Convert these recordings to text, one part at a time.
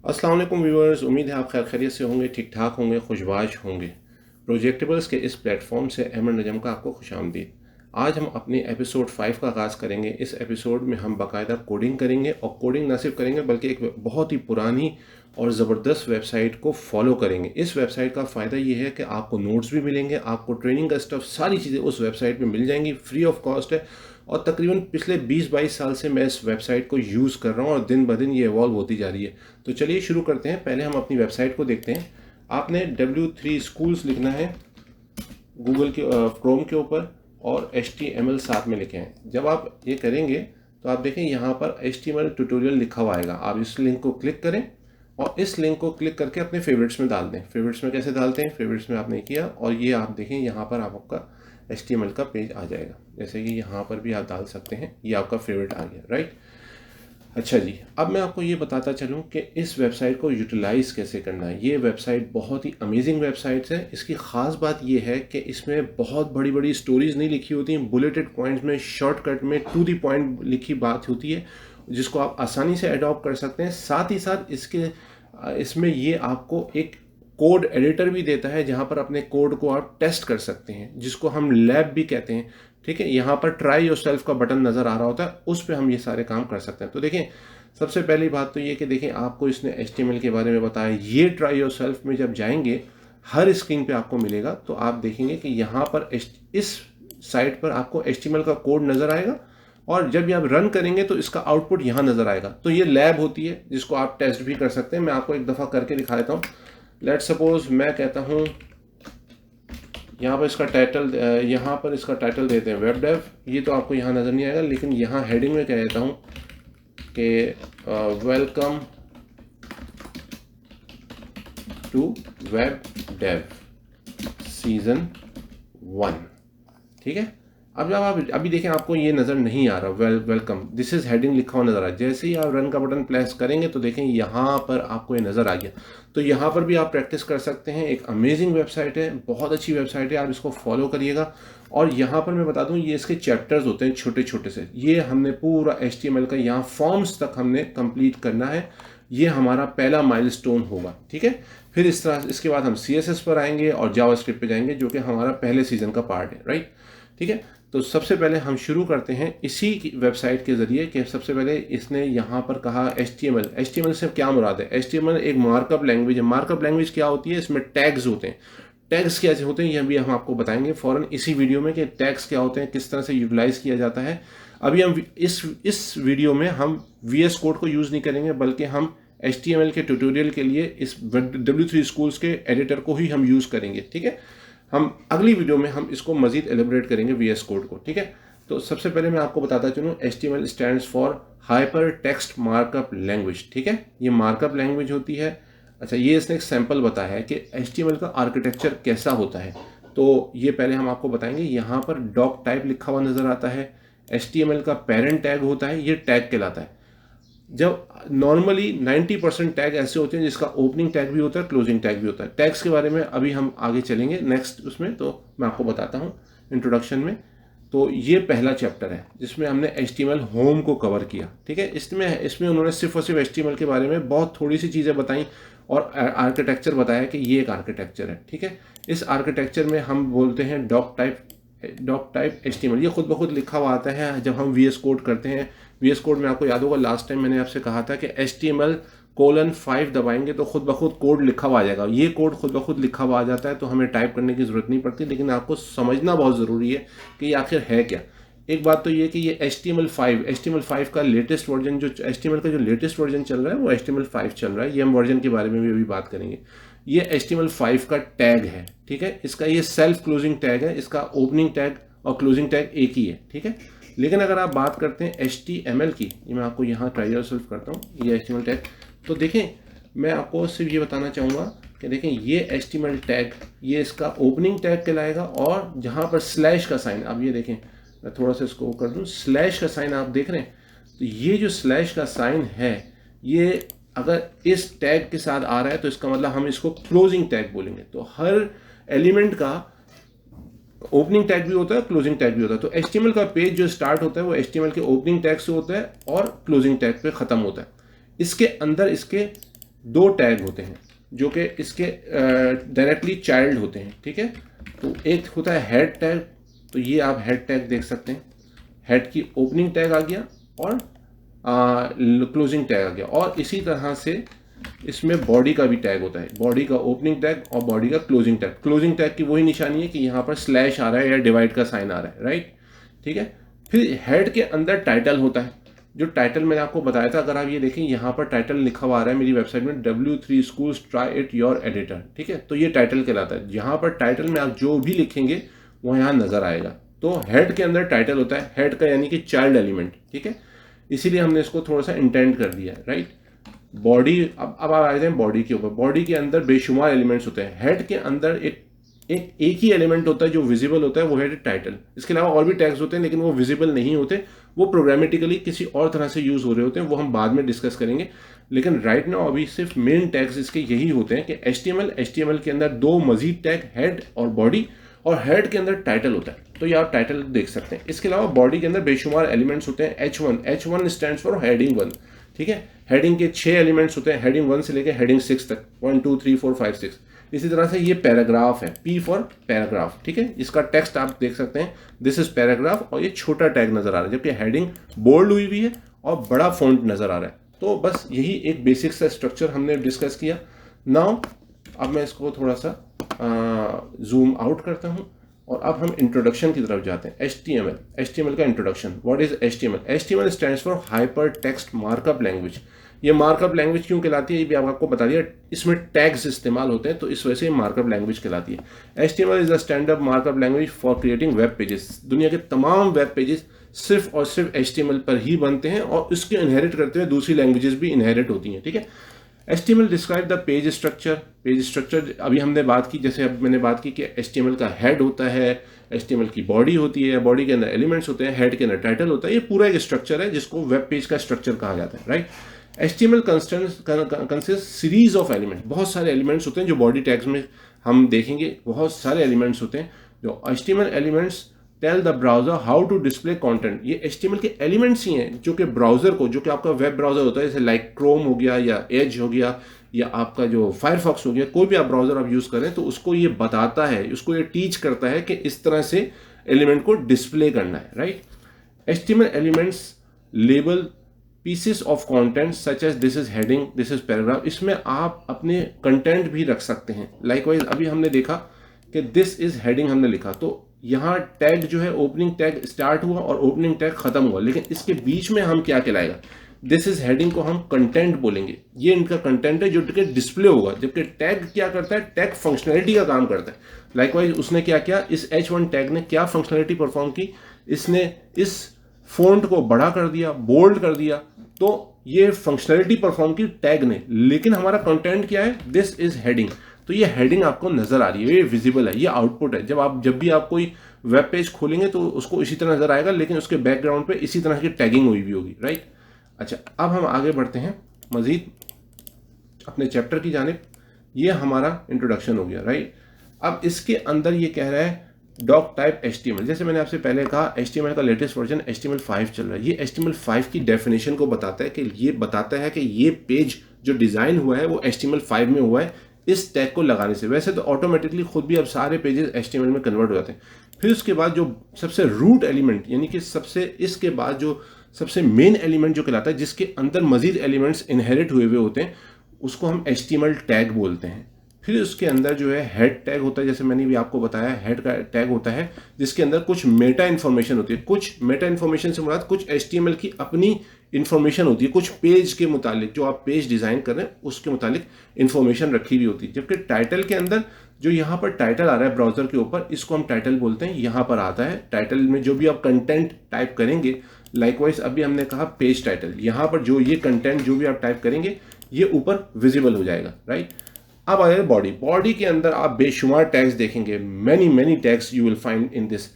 अस्सलाम वालेकुम व्यूअर्स, उम्मीद है आप खैर खैरियत से होंगे, ठीक ठाक होंगे, खुशबाश होंगे। प्रोजेक्टेबल्स के इस प्लेटफॉर्म से अहमद नजम का आपको खुशामदीद। आज हम अपने एपिसोड 5 का आगाज़ करेंगे। इस एपिसोड में हम बाकायदा कोडिंग करेंगे, और कोडिंग न सिर्फ करेंगे बल्कि एक बहुत ही पुरानी और ज़बरदस्त वेबसाइट को फॉलो करेंगे। इस वेबसाइट का फ़ायदा ये है कि आपको नोट्स भी मिलेंगे, आपको ट्रेनिंग का स्टफ, सारी चीज़ें उस वेबसाइट पे मिल जाएंगी, फ्री ऑफ कॉस्ट है। और तकरीबन पिछले 20-22 साल से मैं इस वेबसाइट को यूज़ कर रहा हूँ और दिन ब दिन ये इवॉल्व होती जा रही है। तो चलिए शुरू करते हैं। पहले हम अपनी वेबसाइट को देखते हैं। आपने W3 स्कूल्स लिखना है गूगल के क्रोम के ऊपर, और HTML साथ में लिखे हैं। जब आप ये करेंगे तो आप देखें यहाँ पर HTML ट्यूटोरियल लिखा हुआ आएगा। आप इस लिंक को क्लिक करें और इस लिंक को क्लिक करके अपने फेवरेट्स में डाल दें। फेवरेट्स में कैसे डालते हैं, फेवरेट्स में आपने किया और ये आप देखें यहाँ पर आपका HTML का पेज आ जाएगा। जैसे कि यहाँ पर भी आप डाल सकते हैं, ये आपका फेवरेट आ गया, राइट। अच्छा जी, अब मैं आपको ये बताता चलूँ कि इस वेबसाइट को यूटिलाइज़ कैसे करना है। ये वेबसाइट बहुत ही अमेजिंग वेबसाइट्स है। इसकी ख़ास बात ये है कि इसमें बहुत बड़ी बड़ी स्टोरीज़ नहीं लिखी होती हैं, बुलेटेड पॉइंट्स में, शॉर्टकट में, टू दी पॉइंट लिखी बात होती है, जिसको आप आसानी से अडॉप्ट कर सकते हैं। साथ ही साथ इसमें ये आपको एक कोड एडिटर भी देता है, जहाँ पर अपने कोड को आप टेस्ट कर सकते हैं, जिसको हम लैब भी कहते हैं। ठीक है, यहाँ पर ट्राई योरसेल्फ का बटन नज़र आ रहा होता है, उस पर हम ये सारे काम कर सकते हैं। तो देखें, सबसे पहली बात तो ये कि देखें, आपको इसने HTML के बारे में बताया। ये ट्राई योरसेल्फ में जब जाएंगे, हर स्क्रीन पे आपको मिलेगा, तो आप देखेंगे कि यहाँ पर इस साइट पर आपको HTML का कोड नज़र आएगा, और जब ये आप रन करेंगे तो इसका आउटपुट यहाँ नज़र आएगा। तो ये लैब होती है, जिसको आप टेस्ट भी कर सकते हैं। मैं आपको एक दफ़ा करके दिखा देता हूँ। लेट्स सपोज मैं कहता हूँ, यहाँ पर इसका टाइटल देते हैं वेब डेव। ये तो आपको यहाँ नज़र नहीं आएगा, लेकिन यहाँ हेडिंग में कह देता हूँ कि welcome to web dev season 1। ठीक है, अब जब आप अभी देखें, आपको ये नज़र नहीं आ रहा वेलकम, दिस इज़ हेडिंग लिखा हुआ नज़र आ रहा है। जैसे ही आप रन का बटन प्रेस करेंगे तो देखें यहाँ पर आपको ये नज़र आ गया। तो यहाँ पर भी आप प्रैक्टिस कर सकते हैं। एक अमेजिंग वेबसाइट है, बहुत अच्छी वेबसाइट है, आप इसको फॉलो करिएगा। और यहाँ पर मैं बता दूँ, ये इसके चैप्टर्स होते हैं छोटे छोटे से। ये हमने पूरा HTML का यहाँ फॉर्म्स तक हमने कंप्लीट करना है। ये हमारा पहला माइलस्टोन होगा। ठीक है, फिर इसके बाद हम CSS पर आएंगे और जावास्क्रिप्ट पे जाएंगे, जो कि हमारा पहले सीजन का पार्ट है, राइट। ठीक है, तो सबसे पहले हम शुरू करते हैं इसी वेबसाइट के ज़रिए कि सबसे पहले इसने यहाँ पर कहा HTML से क्या मुराद है। HTML एक मार्कअप लैंग्वेज है। मार्कअप लैंग्वेज क्या होती है, इसमें टैग्स होते हैं। टैग्स कैसे होते हैं ये भी हम आपको बताएंगे फ़ौरन इसी वीडियो में, कि टैग्स क्या होते हैं, किस तरह से यूटिलाइज़ किया जाता है। अभी हम इस वीडियो में हम VS कोड को यूज़ नहीं करेंगे, बल्कि हम HTML के ट्यूटोरियल के लिए इस W3 स्कूल्स के एडिटर को ही हम यूज़ करेंगे। ठीक है, हम अगली वीडियो में हम इसको मजीद एलिब्रेट करेंगे VS कोड को। ठीक है, तो सबसे पहले मैं आपको बताता चलूँ, HTML stands for hyper text markup language. ठीक है, ये मार्कअप लैंग्वेज होती है। अच्छा, ये इसने एक सैंपल बताया है कि HTML का आर्किटेक्चर कैसा होता है। तो ये पहले हम आपको बताएंगे। यहाँ पर डॉक टाइप लिखा हुआ नज़र आता है। HTML का पेरेंट टैग होता है, ये टैग कहलाता है। जब नॉर्मली 90% टैग ऐसे होते हैं जिसका ओपनिंग टैग भी होता है, क्लोजिंग टैग भी होता है। टैग्स के बारे में अभी हम आगे चलेंगे नेक्स्ट उसमें, तो मैं आपको बताता हूँ इंट्रोडक्शन में। तो ये पहला चैप्टर है जिसमें हमने HTML होम को कवर किया। ठीक है, इसमें उन्होंने सिर्फ और सिर्फ HTML के बारे में बहुत थोड़ी सी चीज़ें बताई और आर्किटेक्चर बताया कि ये एक आर्किटेक्चर है। ठीक है, इस आर्किटेक्चर में हम बोलते हैं डॉक टाइप HTML। ये खुद ब खुद लिखा हुआ आता है जब हम VS कोड करते हैं। VS कोड में आपको याद होगा, लास्ट टाइम मैंने आपसे कहा था कि HTML:5 दबाएंगे तो खुद ब खुद कोड लिखा हुआ आ जाएगा। ये कोड खुद ब खुद लिखा हुआ आ जाता है, तो हमें टाइप करने की ज़रूरत नहीं पड़ती, लेकिन आपको समझना बहुत ज़रूरी है कि ये आखिर है क्या। एक बात तो ये कि ये HTML5 का लेटेस्ट वर्जन, जो HTML का जो लेटेस्ट वर्जन चल रहा है वो HTML5 चल रहा है। ये हम वर्जन के बारे में भी अभी बात करेंगे। ये HTML5 का टैग है। ठीक है, इसका ये सेल्फ क्लोजिंग टैग है, इसका ओपनिंग टैग और क्लोजिंग टैग एक ही है। ठीक है, लेकिन अगर आप बात करते हैं HTML की, ये मैं आपको यहाँ ट्राई योरसेल्फ करता हूँ, ये HTML टैग। तो देखें, मैं आपको सिर्फ ये बताना चाहूँगा कि देखें, ये HTML टैग, ये इसका ओपनिंग टैग कहलाएगा। और जहाँ पर स्लैश का साइन, अब ये देखें, मैं थोड़ा सा इसको कर दूँ, स्लैश का साइन आप देख रहे हैं। तो ये जो स्लैश का साइन है, ये अगर इस टैग के साथ आ रहा है तो इसका मतलब हम इसको क्लोजिंग टैग बोलेंगे। तो हर एलिमेंट का ओपनिंग टैग भी होता है, क्लोजिंग टैग भी होता है। तो HTML का पेज जो स्टार्ट होता है वो HTML के ओपनिंग टैग से होता है और क्लोजिंग टैग पे ख़त्म होता है। इसके अंदर इसके दो टैग होते हैं जो कि इसके डायरेक्टली चाइल्ड होते हैं, ठीक है। तो एक होता है हेड टैग, तो ये आप हेड टैग देख सकते हैं, हेड की ओपनिंग टैग आ गया और क्लोजिंग टैग आ गया। और इसी तरह से इसमें बॉडी का भी टैग होता है, बॉडी का ओपनिंग टैग और बॉडी का क्लोजिंग टैग। क्लोजिंग टैग की वही निशानी है कि यहाँ पर स्लैश आ रहा है या डिवाइड का साइन आ रहा है, राइट, ठीक है। फिर हेड के अंदर टाइटल होता है, जो टाइटल मैंने आपको बताया था, अगर आप ये देखें यहाँ पर टाइटल लिखा हुआ आ रहा है मेरी वेबसाइट में, W3 Schools Try It Your Editor, ठीक है। तो ये टाइटल कहलाता है, यहाँ पर टाइटल में आप जो भी लिखेंगे वो यहाँ नजर आएगा। तो हेड के अंदर टाइटल होता है, हेड का यानी कि चाइल्ड एलिमेंट, ठीक है, इसीलिए हमने इसको थोड़ा सा इंटेंड कर दिया है, राइट। बॉडी, अब आप आ जाए बॉडी के ऊपर। बॉडी के अंदर बेशुमार एलिमेंट्स होते हैं, हेड के अंदर एक ही एलिमेंट होता है जो विजिबल होता है, वो है टाइटल। इसके अलावा और भी टैग्स होते हैं लेकिन वो विजिबल नहीं होते, वो प्रोग्रामेटिकली किसी और तरह से यूज हो रहे होते हैं, वो हम बाद में डिस्कस करेंगे। लेकिन राइट नाउ अभी सिर्फ मेन टैग्स इसके यही होते हैं कि HTML के अंदर दो मजीद टैग, हेड और बॉडी, और हेड के अंदर टाइटल होता है, तो ये आप टाइटल देख सकते हैं। इसके अलावा बॉडी के अंदर बेशुमार एलिमेंट्स होते हैं, H1 स्टैंड्स फॉर हेडिंग 1, ठीक है। हेडिंग के 6 एलिमेंट्स होते हैं, हेडिंग 1 से लेकर हेडिंग 6 तक, 1 2 3 4 5 6। इसी तरह से ये पैराग्राफ है, P फॉर पैराग्राफ, ठीक है। इसका टेक्स्ट आप देख सकते हैं, दिस इज पैराग्राफ, और ये छोटा टैग नजर आ रहा है, जबकि हेडिंग बोल्ड हुई हुई है और बड़ा फॉन्ट नजर आ रहा है। तो बस यही एक बेसिक सा स्ट्रक्चर हमने डिस्कस किया। नाउ अब मैं इसको थोड़ा सा जूम आउट करता हूं और अब हम इंट्रोडक्शन की तरफ जाते हैं। HTML का introduction. What is HTML stands for hyper text markup language. ये मार्कअप लैंग्वेज क्यों कहलाती है, ये भी आपको बता दिया, इसमें टैग्स इस्तेमाल होते हैं, तो इस वजह से मार्कअप लैंग्वेज कहलाती है। HTML is the standard markup language for creating web pages. दुनिया के तमाम वेब पेजेस सिर्फ और सिर्फ HTML पर ही बनते हैं, और इसके इनहेरिट करते हुए दूसरी लैंग्वेजेस भी इनहेरिट होती हैं, ठीक है। HTML describe the page structure. Page structure अभी हमने बात की, जैसे अब मैंने बात की कि HTML का हेड होता है, HTML की बॉडी होती है, बॉडी के अंदर एलिमेंट्स होते हैं, हेड के अंदर टाइटल होता है। ये पूरा एक स्ट्रक्चर है जिसको वेब पेज का स्ट्रक्चर कहा जाता है, right. HTML consist series of element. बहुत सारे एलिमेंट्स होते हैं जो बॉडी टैग्स में हम देखेंगे, बहुत सारे एलिमेंट्स होते हैं। जो HTML elements tell the browser how to display content. ये HTML के एलिमेंट्स ही हैं जो कि ब्राउजर को, जो कि आपका वेब ब्राउजर होता है, जैसे लाइक क्रोम हो गया या एज हो गया या आपका जो फायरफॉक्स हो गया, कोई भी आप ब्राउजर आप यूज करें तो उसको ये बताता है, उसको ये टीच करता है कि इस तरह से एलिमेंट को डिस्प्ले करना है, right. HTML elements label pieces of content such as this is heading, this is paragraph. इसमें आप अपने कंटेंट भी रख सकते हैं। लाइकवाइज अभी हमने देखा कि दिस इज हेडिंग हमने लिखा, तो यहाँ टैग जो है ओपनिंग टैग स्टार्ट हुआ और ओपनिंग टैग खत्म हुआ, लेकिन इसके बीच में हम क्या कहलाएगा, दिस इज हेडिंग को हम कंटेंट बोलेंगे। ये इनका कंटेंट है जो डिस्प्ले होगा, जबकि टैग क्या करता है, टैग फंक्शनैलिटी का काम करता है। लाइकवाइज उसने क्या किया, इस H1 टैग ने क्या फंक्शनैलिटी परफॉर्म की, इसने इस फॉन्ट को बड़ा कर दिया, बोल्ड कर दिया, तो ये फंक्शनैलिटी परफॉर्म की टैग ने। लेकिन हमारा कंटेंट क्या है, दिस इज हेडिंग, तो ये हेडिंग आपको नजर आ रही है, ये विजिबल है, ये आउटपुट है। जब भी आप कोई वेब पेज खोलेंगे तो उसको इसी तरह नजर आएगा, लेकिन उसके बैकग्राउंड पे इसी तरह की टैगिंग हुई भी होगी, राइट। अच्छा, अब हम आगे बढ़ते हैं मजीद अपने चैप्टर की जानिब। ये हमारा इंट्रोडक्शन हो गया, राइट। अब इसके अंदर ये कह रहा है डॉक टाइप HTML। जैसे मैंने आपसे पहले कहा, HTML का लेटेस्ट वर्जन HTML5 चल रहा है। ये HTML5 की डेफिनेशन को बताता है कि ये पेज जो डिजाइन हुआ है वो HTML5 में हुआ है इस टैग को लगाने से। वैसे तो ऑटोमेटिकली खुद भी अब सारे पेजेस HTML में कन्वर्ट हो जाते हैं। फिर उसके बाद जो सबसे रूट एलिमेंट, यानी कि इसके बाद जो सबसे मेन एलिमेंट जो कहलाता है, जिसके अंदर मजीद एलिमेंट्स इनहेरिट हुए होते हैं, उसको हम HTML टैग बोलते हैं। फिर उसके अंदर जो है हेड टैग होता है, जैसे मैंने भी आपको बताया, हेड का टैग होता है जिसके अंदर कुछ मेटा इन्फॉर्मेशन होती है। कुछ मेटा इन्फॉर्मेशन से मुराद कुछ HTML की अपनी इन्फॉर्मेशन होती है, कुछ पेज के मुतालिक, जो आप पेज डिजाइन कर रहे हैं उसके मुतालिक इन्फॉर्मेशन रखी हुई होती है। जबकि टाइटल के अंदर जो यहाँ पर टाइटल आ रहा है ब्राउजर के ऊपर, इसको हम टाइटल बोलते हैं। यहाँ पर आता है टाइटल में जो भी आप कंटेंट टाइप करेंगे, लाइकवाइज अभी हमने कहा पेज टाइटल, यहाँ पर जो ये कंटेंट जो भी आप टाइप करेंगे ये ऊपर विजिबल हो जाएगा, राइट। अब आ जाए बॉडी के अंदर आप बेशुमार टैग्स देखेंगे, many tags you will find in this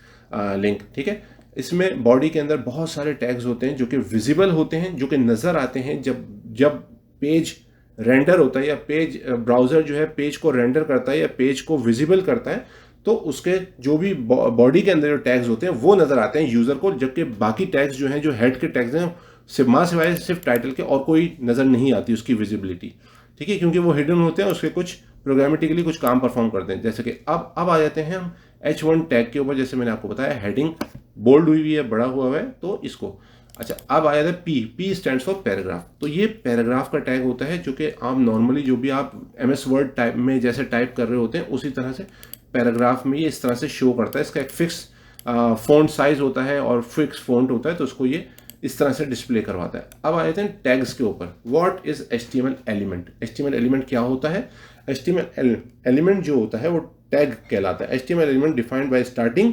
link, ठीक है। इसमें बॉडी के अंदर बहुत सारे टैग्स होते हैं जो कि विजिबल होते हैं, जो कि नजर आते हैं जब पेज रेंडर होता है या पेज ब्राउजर जो है पेज को रेंडर करता है या पेज को विजिबल करता है, तो उसके जो भी बॉडी के अंदर जो टैग्स होते हैं वो नजर आते हैं यूजर को। जबकि बाकी टैग्स जो हैं, जो हेड के टैग्स हैं, सिवाय सिर्फ टाइटल के और कोई नजर नहीं आती उसकी विजिबिलिटी, ठीक है, क्योंकि वो हिडन होते हैं, उसके कुछ प्रोग्रामेटिकली कुछ काम परफॉर्म करते हैं। जैसे कि अब आ जाते हैं हम H1 टैग के ऊपर। जैसे मैंने आपको बताया हेडिंग बोल्ड हुई है, बड़ा हुआ है, तो इसको अच्छा अब आया था पी स्टैंड्स फॉर पैराग्राफ। तो ये पैराग्राफ का टैग होता है जो कि आप नॉर्मली जो भी आप MS वर्ड टाइप में जैसे टाइप कर रहे होते हैं उसी तरह से पैराग्राफ में ये इस तरह से शो करता है। इसका एक फिक्स फ़ॉन्ट साइज होता है और फिक्स फ़ॉन्ट होता है, तो उसको ये इस तरह से डिस्प्ले करवाता है। अब आए थे टैग्स के ऊपर। What is HTML element? HTML element क्या होता है? HTML एलिमेंट जो होता है वो टैग कहलाता है। HTML element defined by starting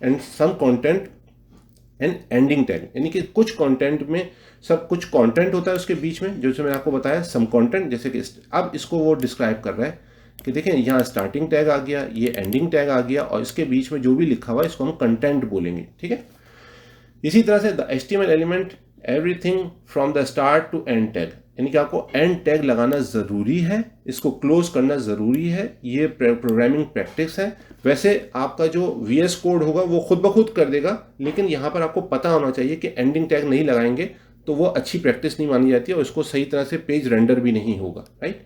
and some content and ending tag, यानी कि कुछ कंटेंट में सब कुछ कंटेंट होता है उसके बीच में, जैसे मैंने आपको बताया सम कंटेंट। जैसे कि अब इसको वो डिस्क्राइब कर रहा है कि देखें यहाँ स्टार्टिंग टैग आ गया, ये एंडिंग टैग आ गया, और इसके बीच में जो भी लिखा हुआ है इसको हम कंटेंट बोलेंगे। ठीक है, इसी तरह से the HTML element everything from the start to end tag, यानी कि आपको एंड टैग लगाना ज़रूरी है, इसको क्लोज करना ज़रूरी है। ये प्रोग्रामिंग प्रैक्टिस है। वैसे आपका जो VS कोड होगा वो खुद ब खुद कर देगा, लेकिन यहाँ पर आपको पता होना चाहिए कि एंडिंग टैग नहीं लगाएंगे तो वो अच्छी प्रैक्टिस नहीं मानी जाती है और उसको सही तरह से पेज रेंडर भी नहीं होगा। राइट,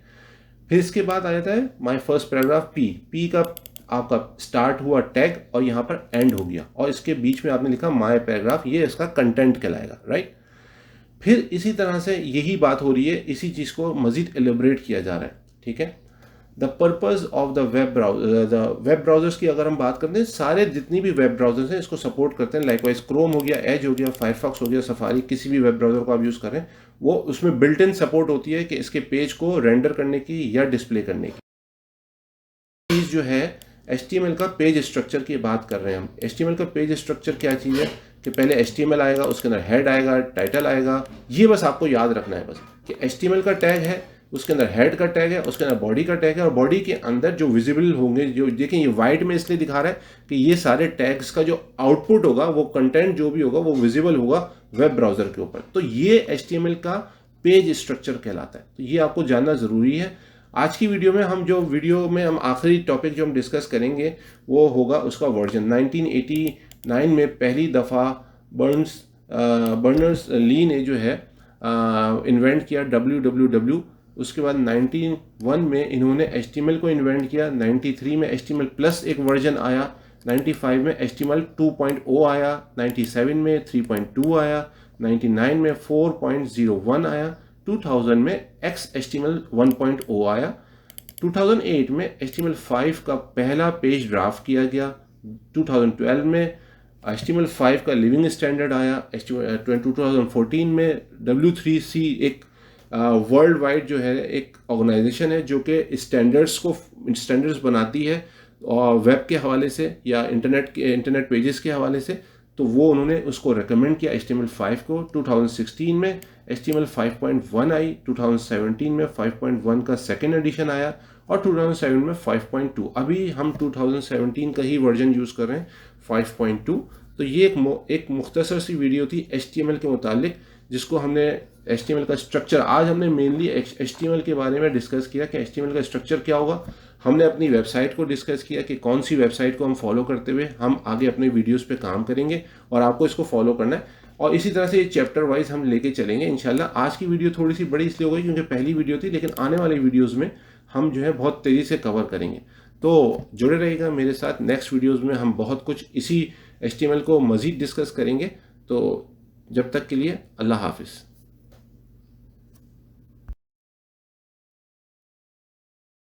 फिर इसके बाद आ जाता है माई फर्स्ट पैराग्राफ। पी का आपका स्टार्ट हुआ टैग और यहाँ पर एंड हो गया, और इसके बीच में आपने लिखा माय पैराग्राफ, ये इसका कंटेंट कहलाएगा। राइट, फिर इसी तरह से यही बात हो रही है, इसी चीज़ को मजीद एलिब्रेट किया जा रहा है। ठीक है, the purpose of the web browsers की अगर हम बात करते हैं, सारे जितनी भी वेब ब्राउजर्स हैं इसको सपोर्ट करते हैं। लाइकवाइज क्रोम हो गया, एज हो गया, फायरफॉक्स हो गया, सफारी, किसी भी वेब ब्राउजर को आप यूज़ करें वो उसमें बिल्ट इन सपोर्ट होती है कि इसके पेज को रेंडर करने की या डिस्प्ले करने की। चीज़ जो है HTML का पेज स्ट्रक्चर की बात कर रहे हैं हम। HTML का पेज स्ट्रक्चर क्या चीज़ है कि पहले HTML आएगा, उसके अंदर हेड आएगा, टाइटल आएगा। ये बस आपको याद रखना है बस कि HTML का टैग है, उसके अंदर हेड का टैग है, उसके अंदर बॉडी का टैग है, और बॉडी के अंदर जो विजिबल होंगे, जो देखें ये वाइट में इसलिए दिखा रहा है कि ये सारे टैग्स का जो आउटपुट होगा, वो कंटेंट जो भी होगा वो विजिबल होगा वेब ब्राउजर के ऊपर। तो ये HTML का पेज स्ट्रक्चर कहलाता है। तो ये आपको जानना ज़रूरी है। आज की वीडियो में हम आखिरी टॉपिक जो हम डिस्कस करेंगे वो होगा उसका वर्जन। 1989 में पहली दफ़ा बर्नर्स ली ने जो है इन्वेंट किया www। उसके बाद 91 में इन्होंने HTML को इन्वेंट किया। 93 में HTML प्लस एक वर्जन आया। 95 में HTML 2.0 आया। 97 में 3.2 आया। 99 में 4.01 आया। 2000 में XHTML 1.0 आया। 2008 में HTML 5 का पहला पेज ड्राफ्ट किया गया। 2012 में HTML5 का लिविंग स्टैंडर्ड आया। 2014 में W3C एक वर्ल्ड वाइड जो है एक ऑर्गेनाइजेशन है जो कि स्टैंडर्ड्स बनाती है और वेब के हवाले से या इंटरनेट पेजेस के हवाले से, तो वो उन्होंने उसको रेकमेंड किया HTML5 को। 2016 में HTML 5.1 आई। 2017 में 5.1 का सेकेंड एडिशन आया और 2007 में 5.2। अभी हम 2017 का ही वर्जन यूज़ कर रहे हैं 5.2। तो ये एक मुख्तसर सी वीडियो थी HTML के मुतालिक, जिसको हमने HTML का स्ट्रक्चर, आज हमने मेनली HTML के बारे में डिस्कस किया कि HTML का स्ट्रक्चर क्या होगा। हमने अपनी वेबसाइट को डिस्कस किया कि कौन सी वेबसाइट को हम फॉलो करते हुए हम आगे अपने वीडियोस पे काम करेंगे और आपको इसको फॉलो करना है, और इसी तरह से ये चैप्टर वाइज हम लेके चलेंगे इंशाल्लाह। आज की वीडियो थोड़ी सी बड़ी इसलिए हो गई क्योंकि पहली वीडियो थी, लेकिन आने वाली वीडियोज़ में हम जो है बहुत तेज़ी से कवर करेंगे। तो जुड़े रहिएगा मेरे साथ। नेक्स्ट वीडियोज़ में हम बहुत कुछ इसी HTML को मज़ीद डिस्कस करेंगे। तो जब तक के लिए अल्लाह हाफिज़।